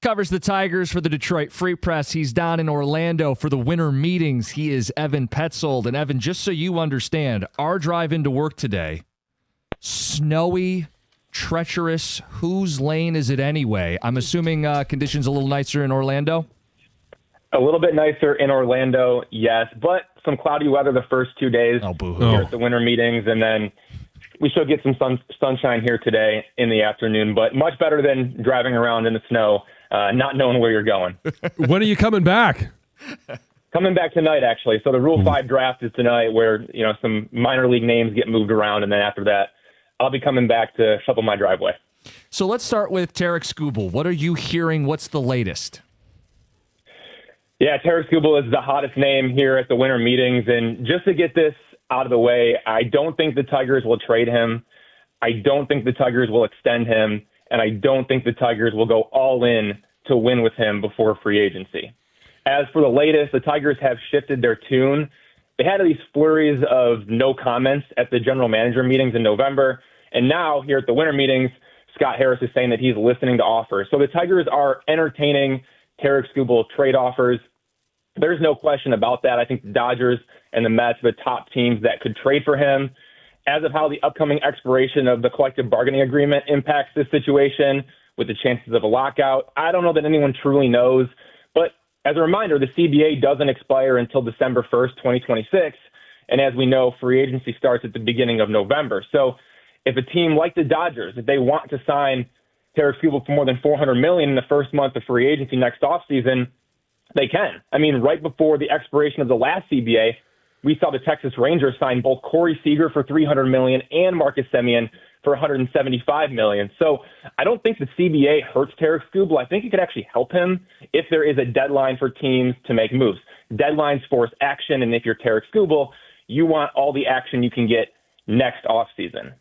Covers the Tigers for the Detroit Free Press. He's down in Orlando for the winter meetings. He is Evan Petzold. And Evan, just so you understand, our drive into work today, snowy, treacherous. Whose lane is it anyway? I'm assuming conditions a little nicer in Orlando? A little bit nicer in Orlando, yes, but some cloudy weather the first 2 days here at the winter meetings, and then we should get some sunshine here today in the afternoon, but much better than driving around in the snow, not knowing where you're going. When are you coming back? Coming back tonight, actually. So the Rule 5 draft is tonight where, some minor league names get moved around, and then after that, I'll be coming back to shovel my driveway. So let's start with Tarik Skubal. What are you hearing? What's the latest? Yeah, Tarik Skubal is the hottest name here at the winter meetings, and just to get this out of the way, I don't think the Tigers will trade him. I don't think the Tigers will extend him, and I don't think the Tigers will go all in to win with him before free agency. As for the latest, the Tigers have shifted their tune. They had these flurries of no comments at the general manager meetings in November, and now here at the winter meetings, Scott Harris is saying that he's listening to offers. So the Tigers are entertaining Tarik Skubal trade offers. There's no question about that. I think the Dodgers and the Mets are the top teams that could trade for him. As of how the upcoming expiration of the collective bargaining agreement impacts this situation with the chances of a lockout, I don't know that anyone truly knows. But as a reminder, the CBA doesn't expire until December 1st, 2026. And as we know, free agency starts at the beginning of November. So if a team like the Dodgers, if they want to sign Tarik Skubal for more than $400 million in the first month of free agency next offseason, they can. I mean, right before the expiration of the last CBA, we saw the Texas Rangers sign both Corey Seager for $300 million and Marcus Semien for $175 million. So I don't think the CBA hurts Tarik Skubal. I think it could actually help him if there is a deadline for teams to make moves. Deadlines force action, and if you're Tarik Skubal, you want all the action you can get next offseason.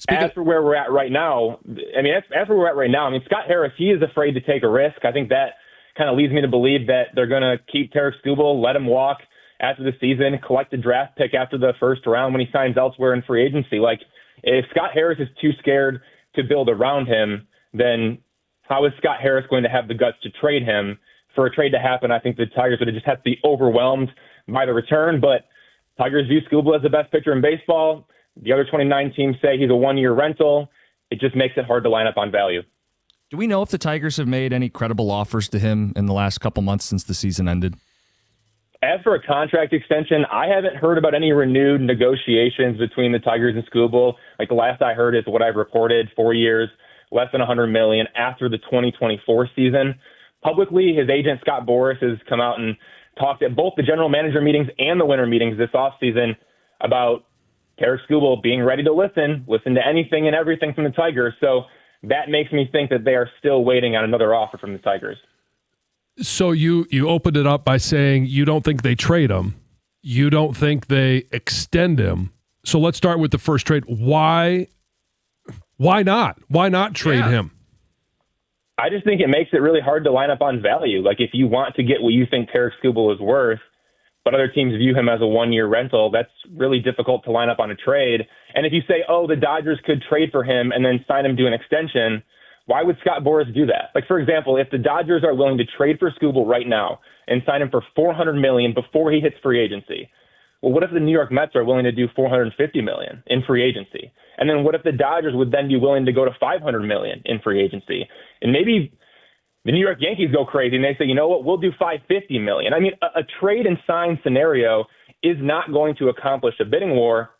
As for where we're at right now, Scott Harris, he is afraid to take a risk. I think that kind of leads me to believe that they're going to keep Tarik Skubal, let him walk after the season, collect a draft pick after the first round when he signs elsewhere in free agency. Like, if Scott Harris is too scared to build around him, then how is Scott Harris going to have the guts to trade him? For a trade to happen, I think the Tigers would have just have to be overwhelmed by the return, but Tigers view Skubal as the best pitcher in baseball. The other 29 teams say he's a one-year rental. It just makes it hard to line up on value. Do we know if the Tigers have made any credible offers to him in the last couple months since the season ended? As for a contract extension, I haven't heard about any renewed negotiations between the Tigers and Skubal. Like, the last I heard is what I've reported, 4 years, less than $100 million after the 2024 season. Publicly, his agent, Scott Boras, has come out and talked at both the general manager meetings and the winter meetings this offseason about Tarik Skubal being ready to listen to anything and everything from the Tigers. So that makes me think that they are still waiting on another offer from the Tigers. So you opened it up by saying you don't think they trade him. You don't think they extend him. So let's start with the first trade. Why not? Why not trade him? I just think it makes it really hard to line up on value. Like, if you want to get what you think Tarik Skubal is worth, but other teams view him as a one-year rental, that's really difficult to line up on a trade. And if you say, the Dodgers could trade for him and then sign him to an extension, why would Scott Boras do that? Like, for example, if the Dodgers are willing to trade for Skubal right now and sign him for $400 million before he hits free agency, well, what if the New York Mets are willing to do $450 million in free agency? And then what if the Dodgers would then be willing to go to $500 million in free agency? And maybe the New York Yankees go crazy and they say, you know what, we'll do $550 million. I mean, a trade and sign scenario is not going to accomplish a bidding war.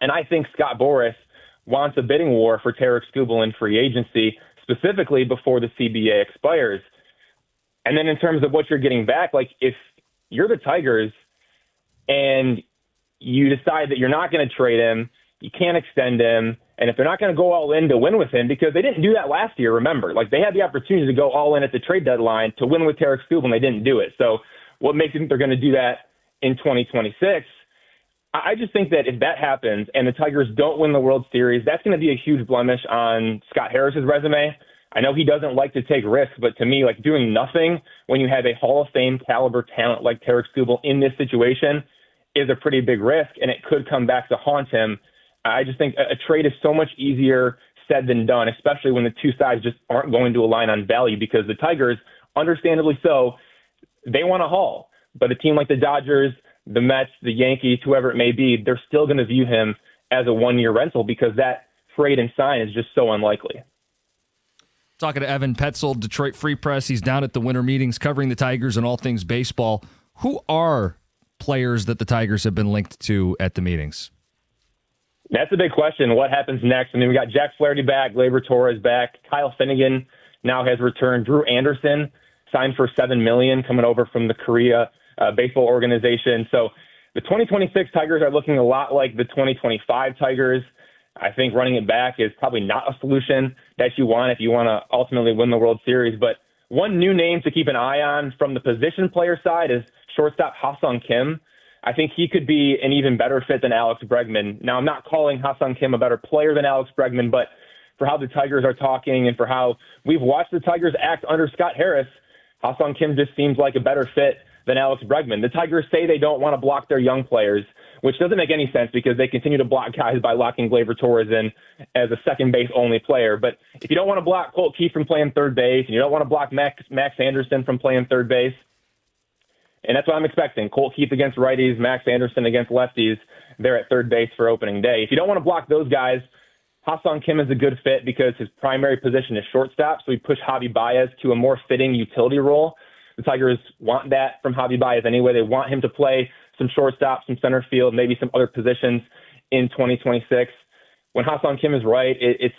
And I think Scott Boras wants a bidding war for Tarik Skubal in free agency, specifically before the CBA expires. And then in terms of what you're getting back, like, if you're the Tigers and you decide that you're not going to trade him, you can't extend him, and if they're not going to go all in to win with him, because they didn't do that last year, remember. Like, they had the opportunity to go all in at the trade deadline to win with Tarik Skubal, and they didn't do it. So what makes you think they're going to do that in 2026? I just think that if that happens and the Tigers don't win the World Series, that's going to be a huge blemish on Scott Harris's resume. I know he doesn't like to take risks, but to me, like, doing nothing when you have a Hall of Fame caliber talent like Tarik Skubal in this situation is a pretty big risk, and it could come back to haunt him. I just think a trade is so much easier said than done, especially when the two sides just aren't going to align on value, because the Tigers understandably so, they want a haul. But a team like the Dodgers, the Mets, the Yankees, whoever it may be, they're still going to view him as a one-year rental because that trade and sign is just so unlikely. Talking to Evan Petzold, Detroit Free Press. He's down at the winter meetings covering the Tigers and all things baseball. Who are players that the Tigers have been linked to at the meetings? That's a big question. What happens next? I mean, we got Jack Flaherty back, Gleyber Torres back, Kyle Finnegan now has returned. Drew Anderson signed for $7 million coming over from the Korea baseball organization. So the 2026 Tigers are looking a lot like the 2025 Tigers. I think running it back is probably not a solution that you want if you want to ultimately win the World Series. But one new name to keep an eye on from the position player side is shortstop Ha-Sung Kim. I think he could be an even better fit than Alex Bregman. Now, I'm not calling Ha-Sung Kim a better player than Alex Bregman, but for how the Tigers are talking and for how we've watched the Tigers act under Scott Harris, Ha-Sung Kim just seems like a better fit than Alex Bregman. The Tigers say they don't want to block their young players, which doesn't make any sense because they continue to block guys by locking Gleyber Torres in as a second base only player. But if you don't want to block Colt Keith from playing third base and you don't want to block Max Anderson from playing third base, and that's what I'm expecting. Colt Keith against righties, Max Anderson against lefties. They're at third base for opening day. If you don't want to block those guys, Ha-Sung Kim is a good fit because his primary position is shortstop, so we push Javi Baez to a more fitting utility role. The Tigers want that from Javi Baez anyway. They want him to play some shortstop, some center field, maybe some other positions in 2026. When Ha-Sung Kim is right, it's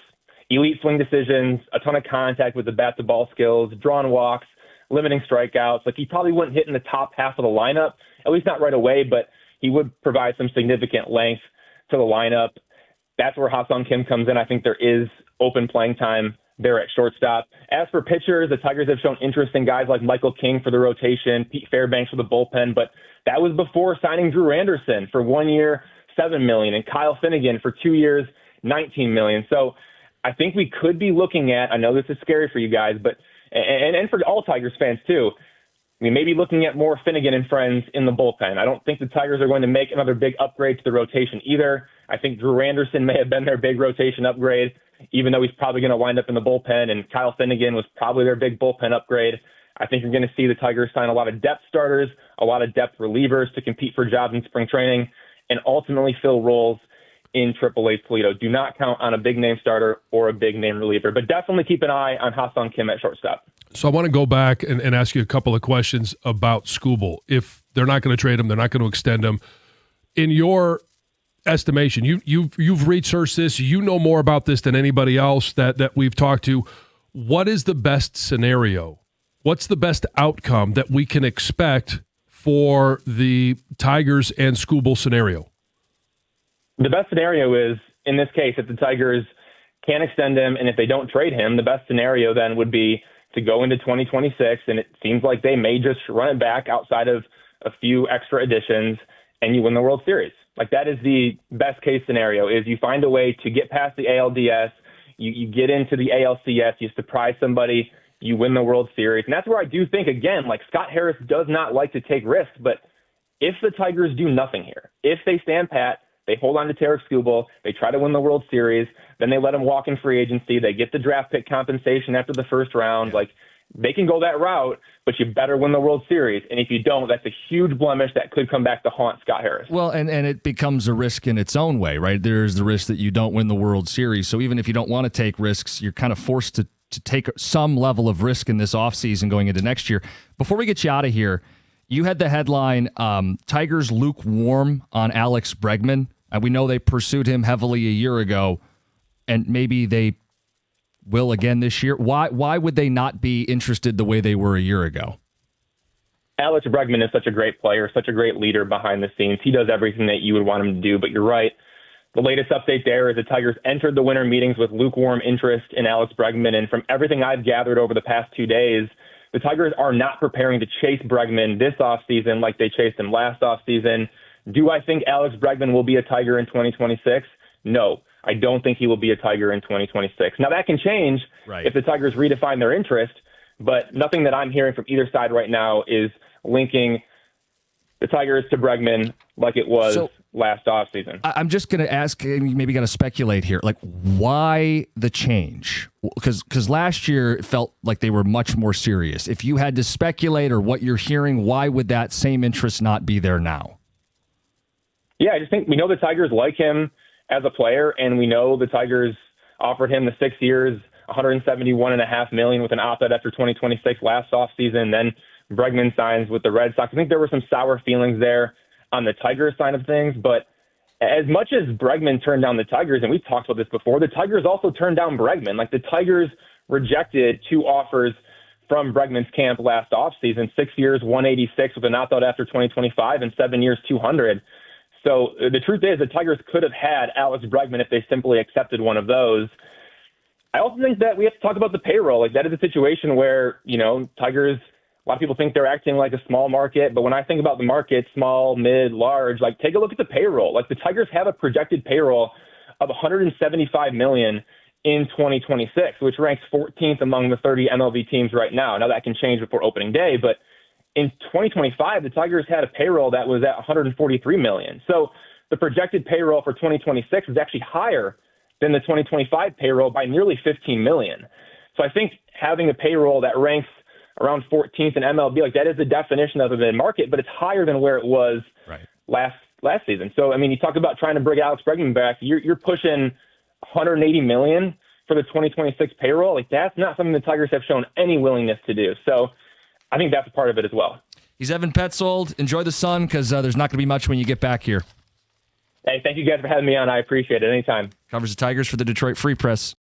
elite swing decisions, a ton of contact with the bat-to-ball skills, drawn walks, limiting strikeouts. Like, he probably wouldn't hit in the top half of the lineup, at least not right away, but he would provide some significant length to the lineup. That's where Ha-Sung Kim comes in. I think there is open playing time there at shortstop. As for pitchers, the Tigers have shown interest in guys like Michael King for the rotation, Pete Fairbanks for the bullpen, but that was before signing Drew Anderson for 1 year, $7 million, and Kyle Finnegan for 2 years, $19 million. So I think we could be looking at, I know this is scary for you guys, but and for all Tigers fans too, we may be looking at more Finnegan and friends in the bullpen. I don't think the Tigers are going to make another big upgrade to the rotation either. I think Drew Anderson may have been their big rotation upgrade, even though he's probably going to wind up in the bullpen, and Kyle Finnegan was probably their big bullpen upgrade. I think you're going to see the Tigers sign a lot of depth starters, a lot of depth relievers to compete for jobs in spring training, and ultimately fill roles in AAA Toledo. Do not count on a big-name starter or a big-name reliever, but definitely keep an eye on Ha-Sung Kim at shortstop. So I want to go back and ask you a couple of questions about Skubal. If they're not going to trade him, they're not going to extend him. In your estimation, you've researched this, you know more about this than anybody else that we've talked to. What is the best scenario? What's the best outcome that we can expect for the Tigers and Skubal scenario? The best scenario is, in this case, if the Tigers can extend him and if they don't trade him, the best scenario then would be to go into 2026, and it seems like they may just run it back outside of a few extra additions, and you win the World Series. Like, that is the best case scenario, is you find a way to get past the ALDS, you get into the ALCS, you surprise somebody, you win the World Series. And that's where I do think, again, like, Scott Harris does not like to take risks, but if the Tigers do nothing here, if they stand pat, they hold on to Tarik Skubal, they try to win the World Series, then they let him walk in free agency, they get the draft pick compensation after the first round. Like, they can go that route, but you better win the World Series. And if you don't, that's a huge blemish that could come back to haunt Scott Harris. Well, and it becomes a risk in its own way, right? There's the risk that you don't win the World Series. So even if you don't want to take risks, you're kind of forced to take some level of risk in this offseason going into next year. Before we get you out of here, you had the headline, Tigers lukewarm on Alex Bregman. We know they pursued him heavily a year ago, and maybe they will again this year. Why would they not be interested the way they were a year ago? Alex Bregman is such a great player, such a great leader behind the scenes. He does everything that you would want him to do, but you're right. The latest update there is the Tigers entered the winter meetings with lukewarm interest in Alex Bregman, and from everything I've gathered over the past 2 days, the Tigers are not preparing to chase Bregman this offseason like they chased him last offseason. Do I think Alex Bregman will be a Tiger in 2026? No, I don't think he will be a Tiger in 2026. Now, that can change if the Tigers redefine their interest, but nothing that I'm hearing from either side right now is linking the Tigers to Bregman like it was last offseason. I'm just going to ask, maybe going to speculate here, like why the change? Because last year it felt like they were much more serious. If you had to speculate or what you're hearing, why would that same interest not be there now? Yeah, I just think we know the Tigers like him as a player, and we know the Tigers offered him the 6 years, $171.5 million with an opt-out after 2026 last offseason. Then Bregman signs with the Red Sox. I think there were some sour feelings there on the Tigers side of things, but as much as Bregman turned down the Tigers, and we've talked about this before, the Tigers also turned down Bregman. Like the Tigers rejected 2 offers from Bregman's camp last offseason, 6 years, 186 with an opt-out after 2025 and 7 years, 200. So the truth is the Tigers could have had Alex Bregman if they simply accepted one of those. I also think that we have to talk about the payroll. Like that is a situation where, Tigers, a lot of people think they're acting like a small market, but when I think about the market, small, mid, large, like take a look at the payroll. Like the Tigers have a projected payroll of $175 million in 2026, which ranks 14th among the 30 MLB teams right now. Now that can change before opening day, but in 2025, the Tigers had a payroll that was at $143 million. So the projected payroll for 2026 is actually higher than the 2025 payroll by nearly $15 million. So I think having a payroll that ranks around 14th in MLB, like that is the definition of the mid-market, but it's higher than where it was last season. So, I mean, you talk about trying to bring Alex Bregman back, you're pushing $180 million for the 2026 payroll. Like that's not something the Tigers have shown any willingness to do. So I think that's a part of it as well. He's Evan Petzold. Enjoy the sun because there's not going to be much when you get back here. Hey, thank you guys for having me on. I appreciate it. Anytime. Covers the Tigers for the Detroit Free Press.